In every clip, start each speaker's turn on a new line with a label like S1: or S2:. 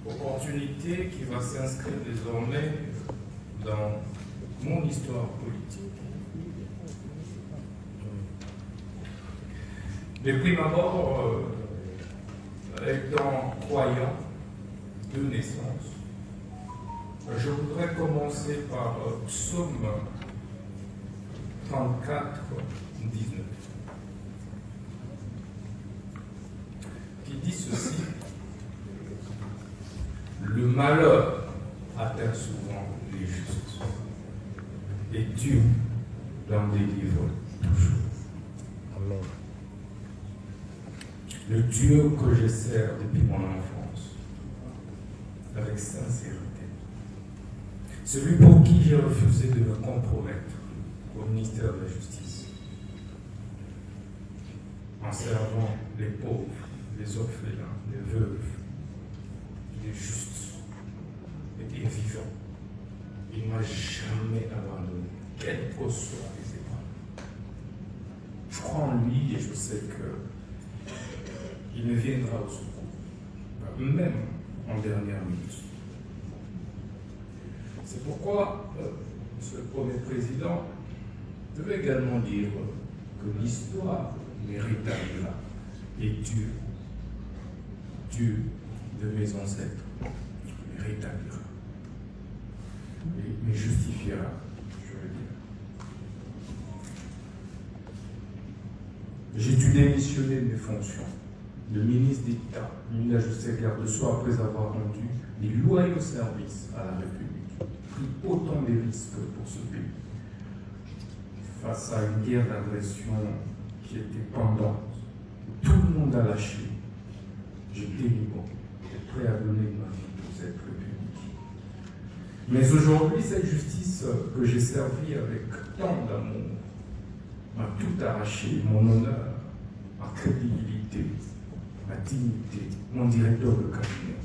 S1: opportunité qui va s'inscrire désormais dans mon histoire politique. Depuis ma mort, étant croyant de naissance, je voudrais commencer par Psaume 34, 19, qui dit ceci: le malheur atteint souvent les justes, et Dieu l'en délivre toujours. Amen. Le Dieu que je sers depuis mon enfance, avec sincérité, celui pour qui j'ai refusé de me compromettre au ministère de la Justice, en servant les pauvres, les orphelins, les veuves, les justes et les vivants. Il ne m'a jamais abandonné, quelles que soient les épreuves. Je crois en lui et je sais qu'il me viendra au secours, même en dernière minute. C'est pourquoi, Monsieur le Premier Président, je veux également dire que l'histoire me rétablira et Dieu de mes ancêtres me rétablira et me justifiera, je veux dire. J'ai dû démissionner de mes fonctions de ministre d'État, ministre de la Justice et garde-sceau après avoir rendu des loyaux services à la République, pris autant de risques pour ce pays. Face à une guerre d'agression qui était pendante, tout le monde a lâché. J'étais libre, j'étais prêt à donner ma vie pour cette République. Mais aujourd'hui, cette justice que j'ai servie avec tant d'amour m'a tout arraché, mon honneur, ma crédibilité, ma dignité, mon directeur de cabinet.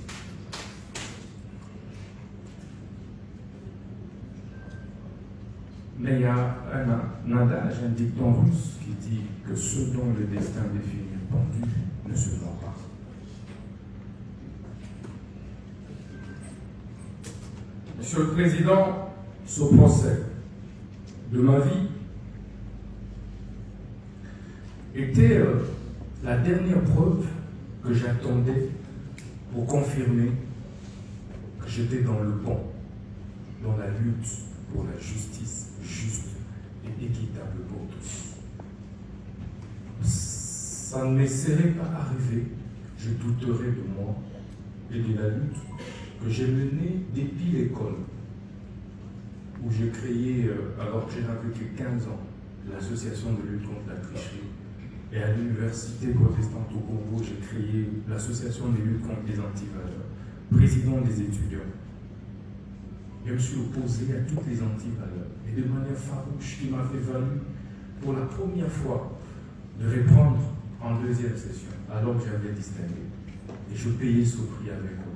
S1: Mais il y a un adage, un dicton russe qui dit que ceux dont le destin définit le pendu ne se meurent pas. Monsieur le Président, ce procès de ma vie était la dernière preuve que j'attendais pour confirmer que j'étais dans le bon, dans la lutte pour la justice juste et équitable pour tous. Ça ne me serait pas arrivé, je douterais de moi et de la lutte que j'ai menée depuis l'école, où j'ai créé, alors que je n'avais que 15 ans, l'association de lutte contre la tricherie. Et à l'université protestante au Congo, j'ai créé l'association de lutte contre les antivaleurs, président des étudiants. Je me suis opposé à toutes les antivaleurs, et de manière farouche, qui m'a fait valu pour la première fois de répondre en deuxième session, alors que j'avais distingué. Et je payais ce prix avec honneur.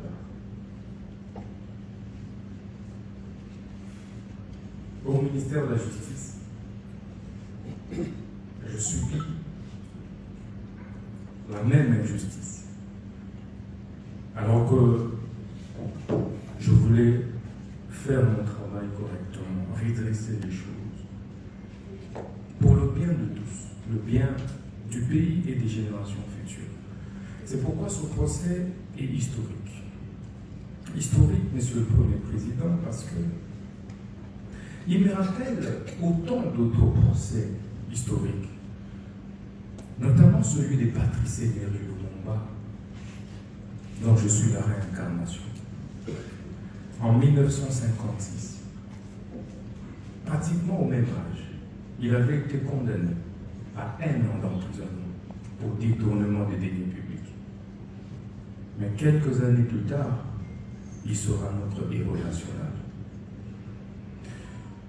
S1: Au ministère de la Justice, je subis la même injustice. Alors que je voulais faire mon travail correctement, redresser les choses, pour le bien de tous, le bien du pays et des générations futures. C'est pourquoi ce procès est historique. Historique, Monsieur le Premier Président, parce que il me rappelle autant d'autres procès historiques, notamment celui des Patrice Emery Lumumba, dont je suis la réincarnation. En 1956, pratiquement au même âge, il avait été condamné à 1 an d'emprisonnement pour détournement des deniers publics. Mais quelques années plus tard, il sera notre héros national.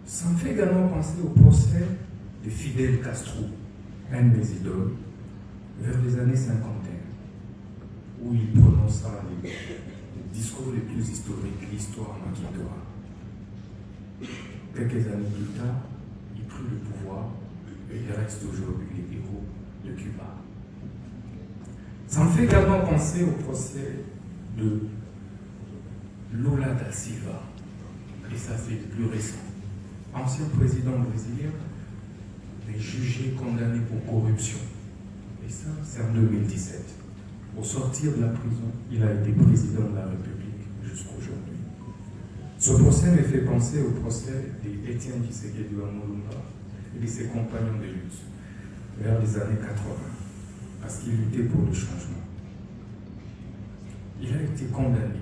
S1: Ça me fait également penser au procès de Fidel Castro, un de mes idoles, vers les années 51, où il prononça les discours les plus historiques, l'histoire m'acquittera. Quelques années plus tard, il prit le pouvoir et il reste aujourd'hui les héros de Cuba. Ça me fait également penser au procès de da Silva. Et ça, c'est le plus récent. Ancien président brésilien, mais jugé, condamné pour corruption. Et ça, c'est en 2017. Au sortir de la prison, il a été président de la République jusqu'aujourd'hui. Ce procès me fait penser au procès d'Étienne Tshisekedi Lumumba et de ses compagnons de lutte vers les années 80, parce qu'il luttait pour le changement. Il a été condamné,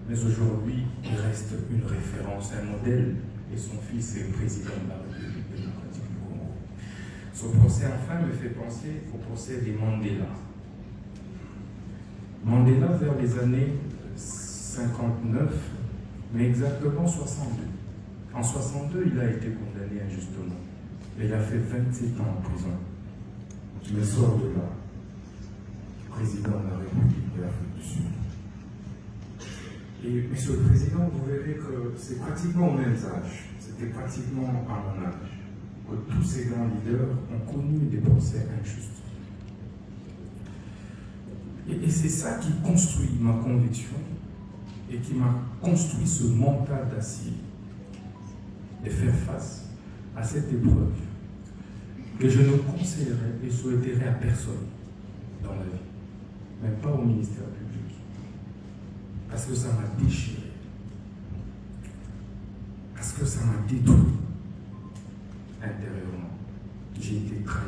S1: mais aujourd'hui, il reste une référence, un modèle, et son fils est président de la République démocratique du Congo. Ce procès, enfin, me fait penser au procès des Mandela. Mandela, vers les années 59, mais exactement 62. En 62, il a été condamné injustement. Et il a fait 27 ans en prison. Il sort de là, président de la République de l'Afrique du Sud. Et monsieur le président, vous verrez que c'est pratiquement au même âge, c'était pratiquement à mon âge, que tous ces grands leaders ont connu des procès injustes. Et c'est ça qui construit ma conviction et qui m'a construit ce mental d'acier de faire face à cette épreuve que je ne conseillerais et souhaiterais à personne dans la vie, même pas au ministère public, parce que ça m'a déchiré, parce que ça m'a détruit intérieurement. J'ai été trahi.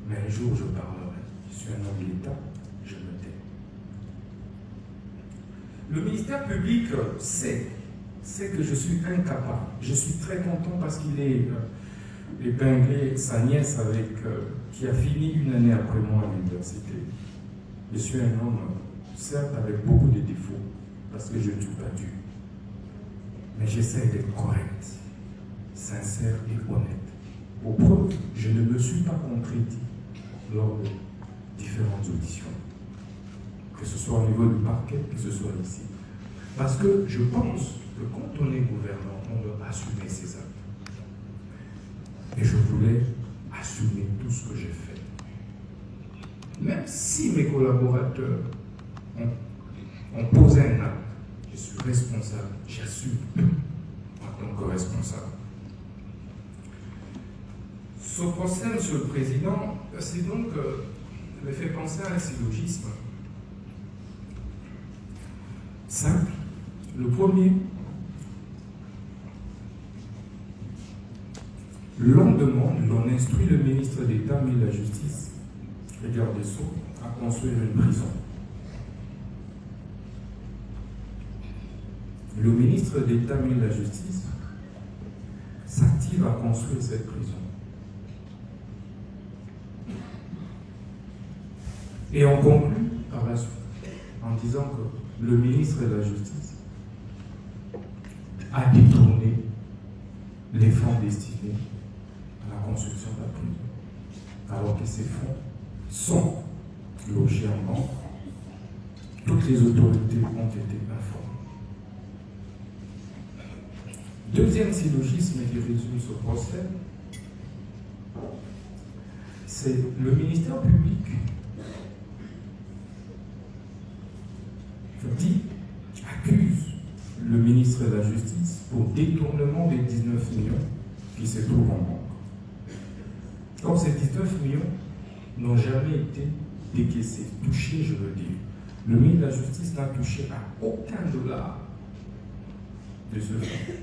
S1: Mais un jour je parlerai. Je suis un homme de l'État, je me tais. Le ministère public sait que je suis incapable. Je suis très content parce qu'il est épinglé sa nièce qui a fini une année après moi à l'université. Je suis un homme, certes avec beaucoup de défauts, parce que je ne suis pas Dieu. Mais j'essaie d'être correct, sincère et honnête. Au preuve, je ne me suis pas contredit lors de différentes auditions, que ce soit au niveau du parquet, que ce soit ici. Parce que je pense que quand on est gouvernant, on doit assumer ses actes. Et je voulais assumer tout ce que j'ai fait. Même si mes collaborateurs ont posé un acte, je suis responsable, j'assume en tant que responsable. Ce procès, monsieur le président, c'est donc me fait penser à un syllogisme simple. Le premier, l'on demande, l'on instruit le ministre d'État, mais la justice, le garde des Sceaux, à construire une prison. Le ministre d'État, mais la justice, s'active à construire cette prison. Et on conclut par la suite en disant que le ministre de la Justice a détourné les fonds destinés à la construction de la prison, alors que ces fonds sont logés en banque. Toutes les autorités ont été informées. Deuxième syllogisme qui résume ce procès, c'est le ministère public accuse le ministre de la Justice pour détournement des 19 millions qui se trouvent en banque. Comme ces 19 millions n'ont jamais été décaissés, touchés, je veux dire. Le ministre de la Justice n'a touché à aucun dollar de ce fonds.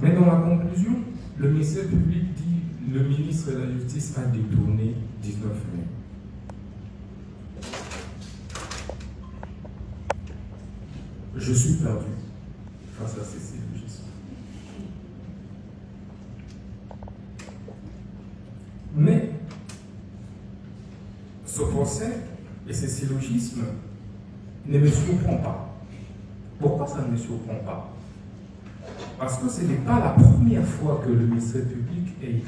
S1: Mais dans la conclusion, le ministère public dit le ministre de la Justice a détourné 19 millions. Je suis perdu face à ces syllogismes. Mais ce procès et ces syllogismes ne me surprend pas. Pourquoi ça ne me surprend pas? Parce que ce n'est pas la première fois que le ministère public ait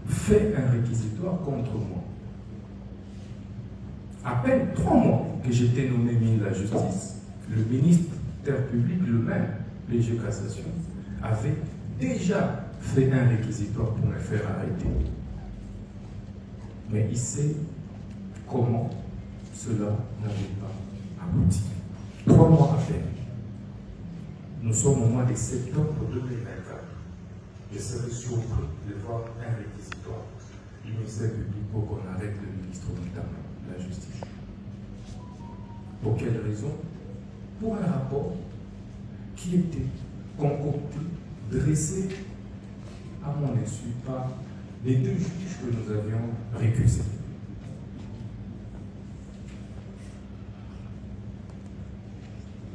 S1: fait un réquisitoire contre moi. À peine 3 mois que j'étais nommé ministre de la Justice, le ministère public, le même, léger cassation, avait déjà fait un réquisitoire pour me faire arrêter. Mais il sait comment cela n'avait pas abouti. 3 mois à peine. Nous sommes au mois de septembre 2024. Je serais surpris de voir un réquisitoire du ministère public pour qu'on arrête le ministre notamment de la Justice. Pour quelle raison? Pour un rapport qui était concocté, dressé à mon insu par les 2 juges que nous avions récusés.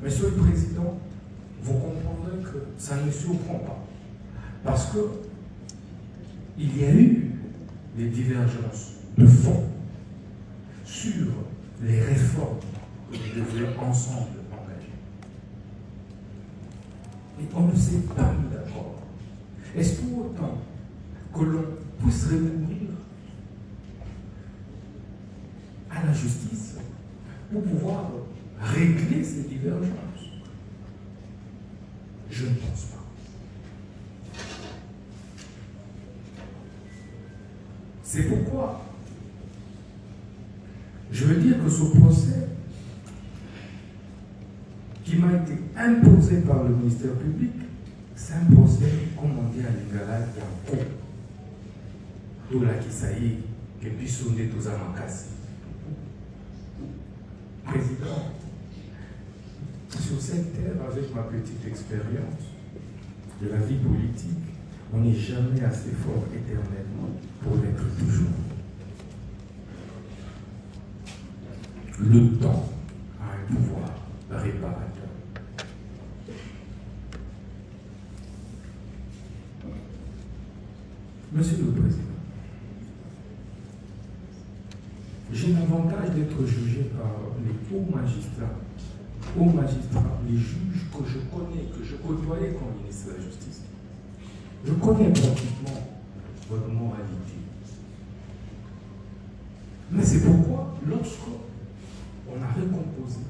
S1: Monsieur le Président, vous comprendrez que ça ne surprend pas. Parce que il y a eu des divergences de fond sur les réformes que nous devions ensemble engager. Et on ne s'est pas mis d'accord. Est-ce pour autant que l'on puisse recourir à la justice pour pouvoir régler ces divergences? Je ne pense pas. C'est pourquoi je veux dire que ce procès qui m'a été imposé par le ministère public, c'est un procès, comme on dit à l'Ingala, qui est en cours. Tout là qui s'aille, que puisse sonner tous à ma casse. Président, sur cette terre, avec ma petite expérience de la vie politique, on n'est jamais assez fort éternellement pour l'être toujours. Le temps a un pouvoir réparateur. Monsieur le Président, j'ai l'avantage d'être jugé par les hauts magistrats, les juges que je connais, que je côtoyais comme ministre de la Justice. Je connais pratiquement votre moralité. Mais c'est pourquoi, lorsqu'on a recomposé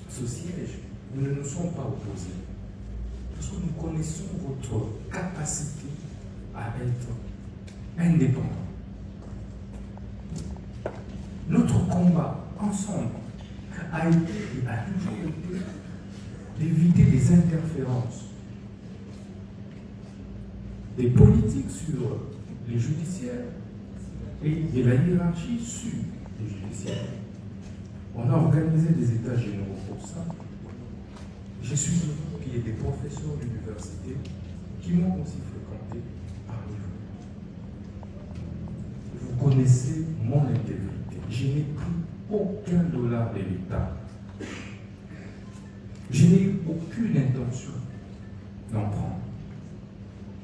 S1: ce siège, nous ne nous sommes pas opposés. Parce que nous connaissons votre capacité à être indépendant. Notre combat ensemble a été et a toujours été d'éviter des interférences des politiques sur les judiciaires et de la hiérarchie sur les judiciaires. On a organisé des états généraux pour ça. Je suis sûr qu'il y a des professeurs d'université qui m'ont aussi fréquenté parmi vous. Vous connaissez mon intégrité. Je n'ai pris aucun dollar de l'État. Je n'ai eu aucune intention d'en prendre.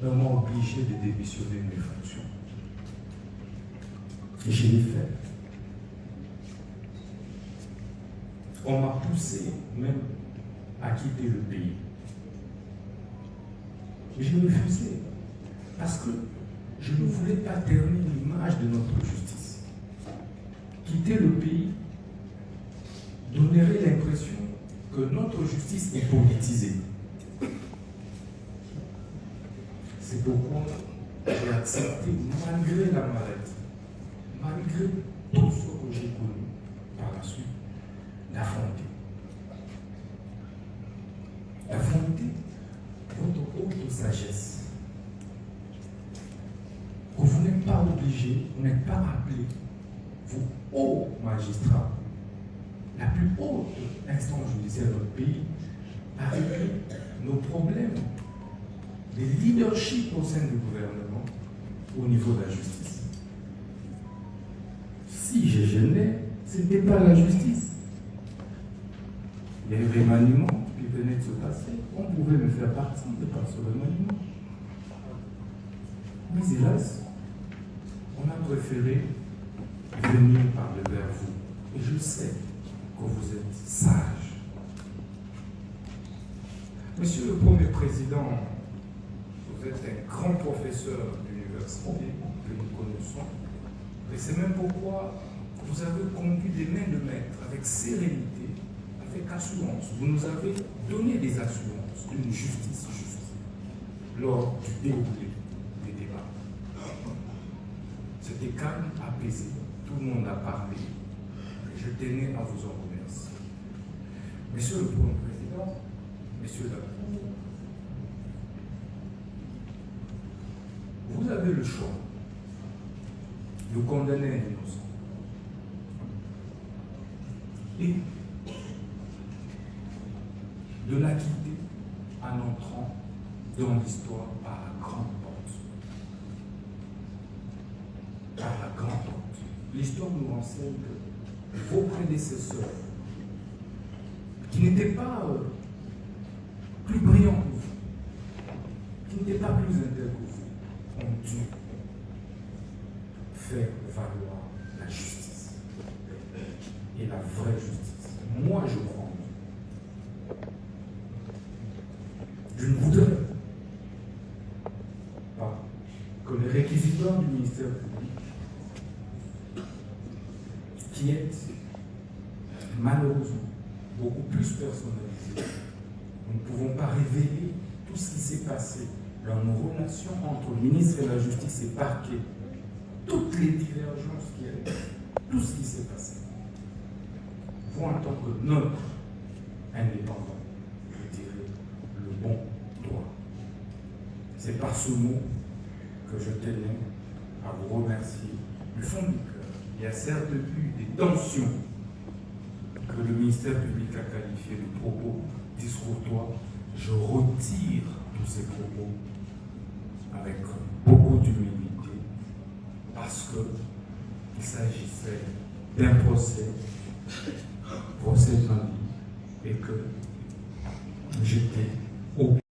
S1: On m'a obligé de démissionner de mes fonctions. Et je l'ai fait. On m'a poussé même à quitter le pays. Et j'ai refusé. Parce que je ne voulais pas ternir l'image de notre justice. Quitter le pays donnerait l'impression que notre justice est politisée. C'est pourquoi j'ai accepté, malgré la maladie, malgré tout ce que j'ai connu par la suite, d'affronter. D'affronter votre haute sagesse. Que vous n'êtes pas obligé, vous n'êtes pas appelé, vous, hauts magistrats, la plus haute instance judiciaire de notre pays, à régler nos problèmes de leadership au sein du gouvernement au niveau de la justice. Si je gênais, ce n'était pas la justice. Il y a un remaniement qui venait de se passer. On pouvait me faire partie de par ce remaniement. Mais hélas, on a préféré venir parler vers vous. Et je sais que vous êtes sage. Monsieur le Premier Président, vous êtes un grand professeur d'université que nous connaissons. Et c'est même pourquoi vous avez conduit des mains de maître avec sérénité, avec assurance. Vous nous avez donné des assurances d'une justice juste lors du déroulé des débats. C'était calme, apaisé. Tout le monde a parlé. Je tenais à vous en remercier. Monsieur le Premier Président, Messieurs, dames, vous avez le choix de condamner un innocent et de l'acquitter en entrant dans l'histoire par la grande porte. Par la grande porte. L'histoire nous renseigne que vos prédécesseurs, qui n'étaient pas plus brillants que vous, qui n'étaient pas plus intègres que vous, ont dû faire valoir la justice. Et la vraie justice. Moi, je crois. Je ne voudrais pas que les réquisiteurs du ministère public, qui est malheureusement beaucoup plus personnalisé, nous ne pouvons pas révéler tout ce qui s'est passé dans nos relations entre le ministre et la Justice et parquet, toutes les divergences qu'il y a, tout ce qui s'est passé. Vous, en tant que notre indépendant, je dirais le bon droit. C'est par ce mot que je tenais à vous remercier du fond du cœur. Il y a certes eu des tensions que le ministère public a qualifiées de propos discourtois. Je retire tous ces propos avec beaucoup d'humilité parce qu'il s'agissait d'un procès d'un livre et que j'étais